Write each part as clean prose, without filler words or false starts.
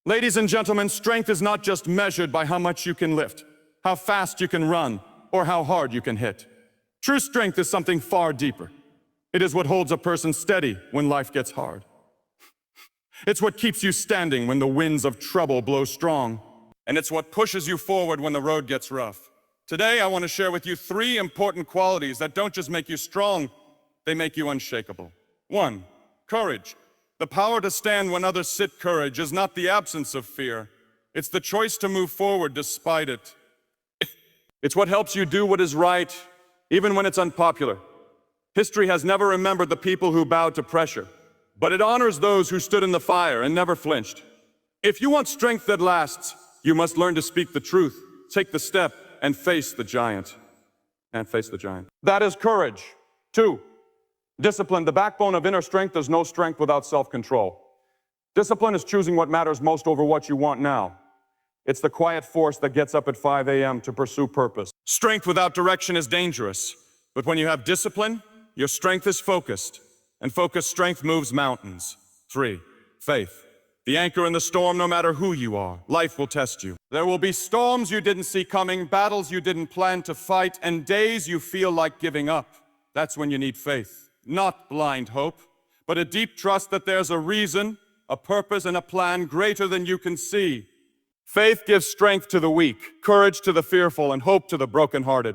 Ladies and gentlemen, strength is not just measured by how much you can lift, how fast you can run, or how hard you can hit. True strength is something far deeper. It is what holds a person steady when life gets hard. It's what keeps you standing when the winds of trouble blow strong. And it's what pushes you forward when the road gets rough. Today, I want to share with you 3 important qualities that don't just make you strong, they make you unshakable. 1, courage. The power to stand when others sit. Courage is not the absence of fear. It's the choice to move forward despite it. It's what helps you do what is right, even when it's unpopular. History has never remembered the people who bowed to pressure, but it honors those who stood in the fire and never flinched. If you want strength that lasts, you must learn to speak the truth, take the step, and face the giant. That is courage. 2, discipline. The backbone of inner strength is no strength without self-control. Discipline is choosing what matters most over what you want now. It's the quiet force that gets up at 5 a.m. to pursue purpose. Strength without direction is dangerous, but when you have discipline, your strength is focused, and focused strength moves mountains. 3, faith. The anchor in the storm, no matter who you are. Life will test you. There will be storms you didn't see coming, battles you didn't plan to fight, and days you feel like giving up. That's when you need faith. Not blind hope, but a deep trust that there's a reason, a purpose, and a plan greater than you can see. Faith gives strength to the weak, courage to the fearful, and hope to the brokenhearted.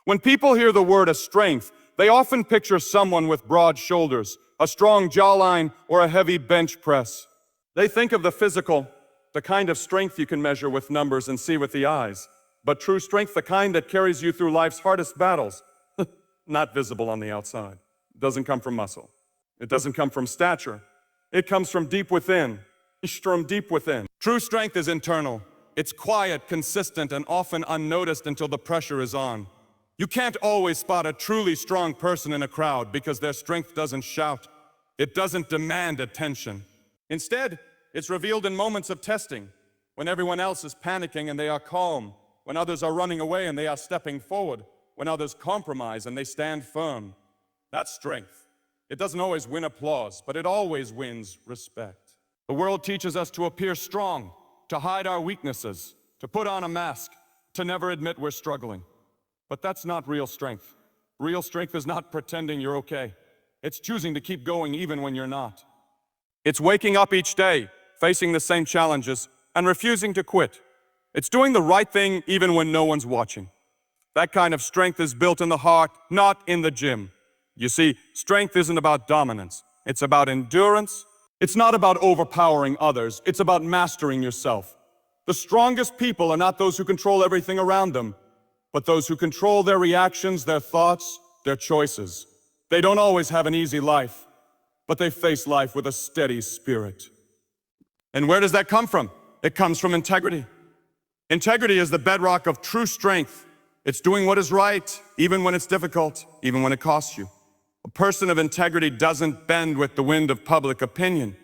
When people hear the word of strength, they often picture someone with broad shoulders, a strong jawline, or a heavy bench press. They think of the physical, the kind of strength you can measure with numbers and see with the eyes. But true strength, the kind that carries you through life's hardest battles, not visible on the outside. It doesn't come from muscle. It doesn't come from stature. It comes from deep within. From deep within. True strength is internal. It's quiet, consistent, and often unnoticed until the pressure is on. You can't always spot a truly strong person in a crowd because their strength doesn't shout. It doesn't demand attention. Instead, it's revealed in moments of testing, when everyone else is panicking and they are calm, when others are running away and they are stepping forward, when others compromise and they stand firm. That's strength. It doesn't always win applause, but it always wins respect. The world teaches us to appear strong, to hide our weaknesses, to put on a mask, to never admit we're struggling. But that's not real strength. Real strength is not pretending you're okay. It's choosing to keep going even when you're not. It's waking up each day, facing the same challenges, and refusing to quit. It's doing the right thing even when no one's watching. That kind of strength is built in the heart, not in the gym. You see, strength isn't about dominance. It's about endurance. It's not about overpowering others. It's about mastering yourself. The strongest people are not those who control everything around them, but those who control their reactions, their thoughts, their choices. They don't always have an easy life, but they face life with a steady spirit. And where does that come from? It comes from integrity. Integrity is the bedrock of true strength. It's doing what is right, even when it's difficult, even when it costs you. A person of integrity doesn't bend with the wind of public opinion.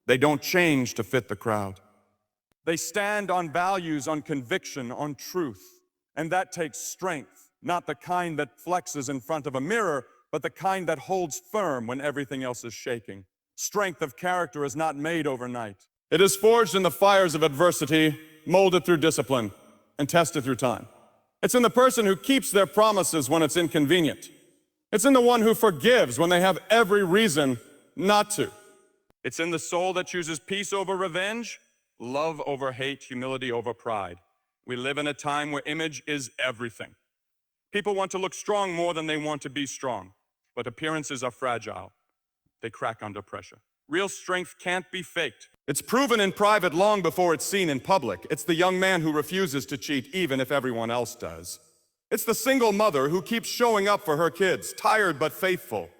They don't change to fit the crowd. They stand on values, on conviction, on truth. And that takes strength, not the kind that flexes in front of a mirror, but the kind that holds firm when everything else is shaking. Strength of character is not made overnight. It is forged in the fires of adversity, molded through discipline, and tested through time. It's in the person who keeps their promises when it's inconvenient. It's in the one who forgives when they have every reason not to. It's in the soul that chooses peace over revenge, love over hate, humility over pride. We live in a time where image is everything. People want to look strong more than they want to be strong, but appearances are fragile. They crack under pressure. Real strength can't be faked. It's proven in private long before it's seen in public. It's the young man who refuses to cheat even if everyone else does. It's the single mother who keeps showing up for her kids, tired but faithful.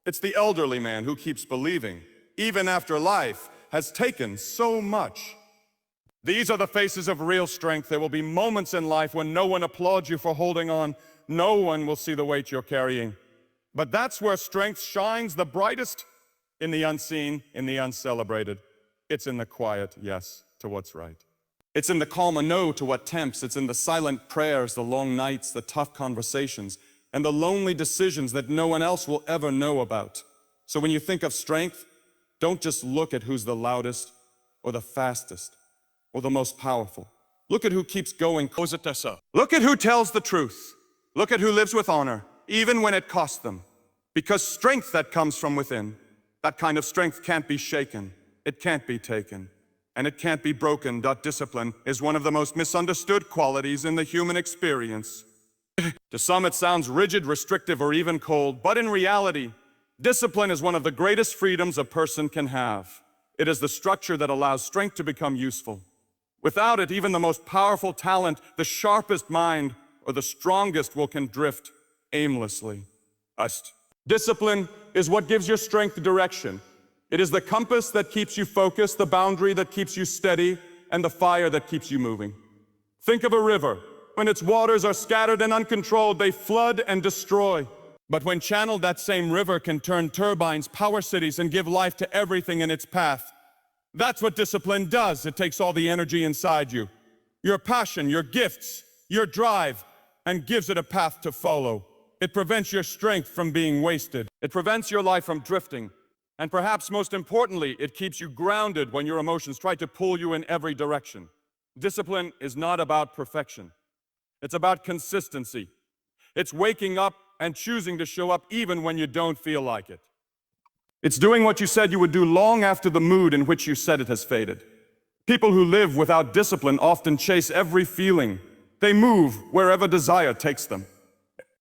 It's the elderly man who keeps believing, even after life has taken so much. These are the faces of real strength. There will be moments in life when no one applauds you for holding on. No one will see the weight you're carrying. But that's where strength shines the brightest, in the unseen, in the uncelebrated. It's in the quiet yes to what's right. It's in the calm no to what tempts. It's in the silent prayers, the long nights, the tough conversations, and the lonely decisions that no one else will ever know about. So when you think of strength, don't just look at who's the loudest or the fastest. or the most powerful. Look at who keeps going. Look at who tells the truth. Look at who lives with honor, even when it costs them. Because strength that comes from within, that kind of strength can't be shaken. It can't be taken. And it can't be broken. Discipline is one of the most misunderstood qualities in the human experience. To some, it sounds rigid, restrictive, or even cold, but in reality, discipline is one of the greatest freedoms a person can have. It is the structure that allows strength to become useful. Without it, even the most powerful talent, the sharpest mind, or the strongest will can drift aimlessly. Discipline is what gives your strength direction. It is the compass that keeps you focused, the boundary that keeps you steady, and the fire that keeps you moving. Think of a river. When its waters are scattered and uncontrolled, they flood and destroy. But when channeled, that same river can turn turbines, power cities, and give life to everything in its path. That's what discipline does. It takes all the energy inside you, your passion, your gifts, your drive, and gives it a path to follow. It prevents your strength from being wasted. It prevents your life from drifting. And perhaps most importantly, it keeps you grounded when your emotions try to pull you in every direction. Discipline is not about perfection. It's about consistency. It's waking up and choosing to show up even when you don't feel like it. It's doing what you said you would do long after the mood in which you said it has faded. People who live without discipline often chase every feeling. They move wherever desire takes them.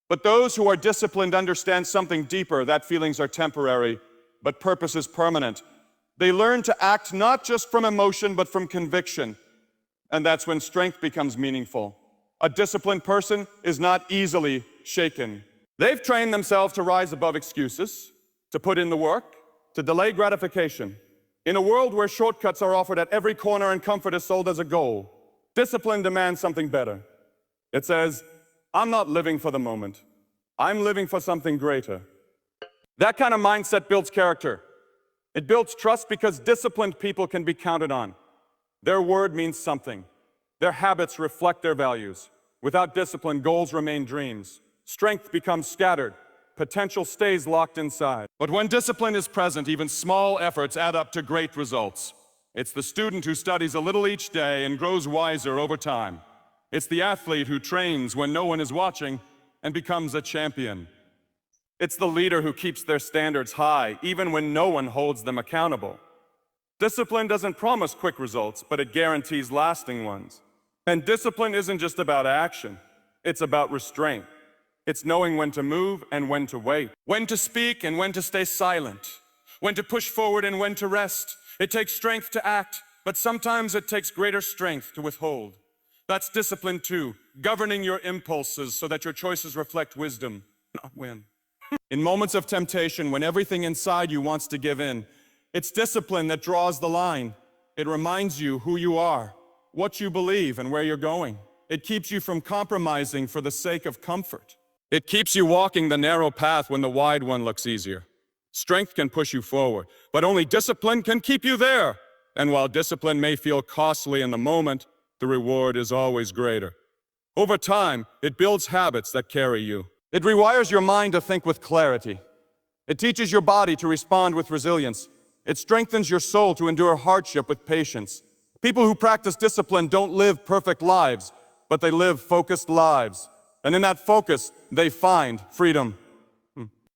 But those who are disciplined understand something deeper, that feelings are temporary, but purpose is permanent. They learn to act not just from emotion, but from conviction. And that's when strength becomes meaningful. A disciplined person is not easily shaken. They've trained themselves to rise above excuses, to put in the work, to delay gratification. In a world where shortcuts are offered at every corner and comfort is sold as a goal, discipline demands something better. It says, I'm not living for the moment. I'm living for something greater. That kind of mindset builds character. It builds trust because disciplined people can be counted on. Their word means something. Their habits reflect their values. Without discipline, goals remain dreams. Strength becomes scattered. Potential stays locked inside. But when discipline is present, even small efforts add up to great results. It's the student who studies a little each day and grows wiser over time. It's the athlete who trains when no one is watching and becomes a champion. It's the leader who keeps their standards high, even when no one holds them accountable. Discipline doesn't promise quick results, but it guarantees lasting ones. And discipline isn't just about action, it's about restraint. It's knowing when to move and when to wait, when to speak and when to stay silent, when to push forward and when to rest. It takes strength to act, but sometimes it takes greater strength to withhold. That's discipline too, governing your impulses so that your choices reflect wisdom, not win. In moments of temptation, when everything inside you wants to give in, it's discipline that draws the line. It reminds you who you are, what you believe, and where you're going. It keeps you from compromising for the sake of comfort. It keeps you walking the narrow path when the wide one looks easier. Strength can push you forward, but only discipline can keep you there. And while discipline may feel costly in the moment, the reward is always greater. Over time, it builds habits that carry you. It rewires your mind to think with clarity. It teaches your body to respond with resilience. It strengthens your soul to endure hardship with patience. People who practice discipline don't live perfect lives, but they live focused lives. And in that focus, they find freedom.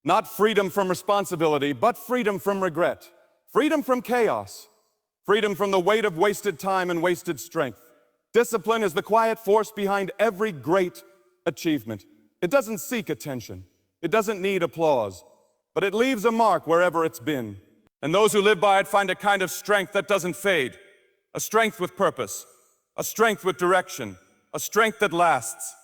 Not freedom from responsibility, but freedom from regret. Freedom from chaos. Freedom from the weight of wasted time and wasted strength. Discipline is the quiet force behind every great achievement. It doesn't seek attention. It doesn't need applause. But it leaves a mark wherever it's been. And those who live by it find a kind of strength that doesn't fade. A strength with purpose. A strength with direction. A strength that lasts.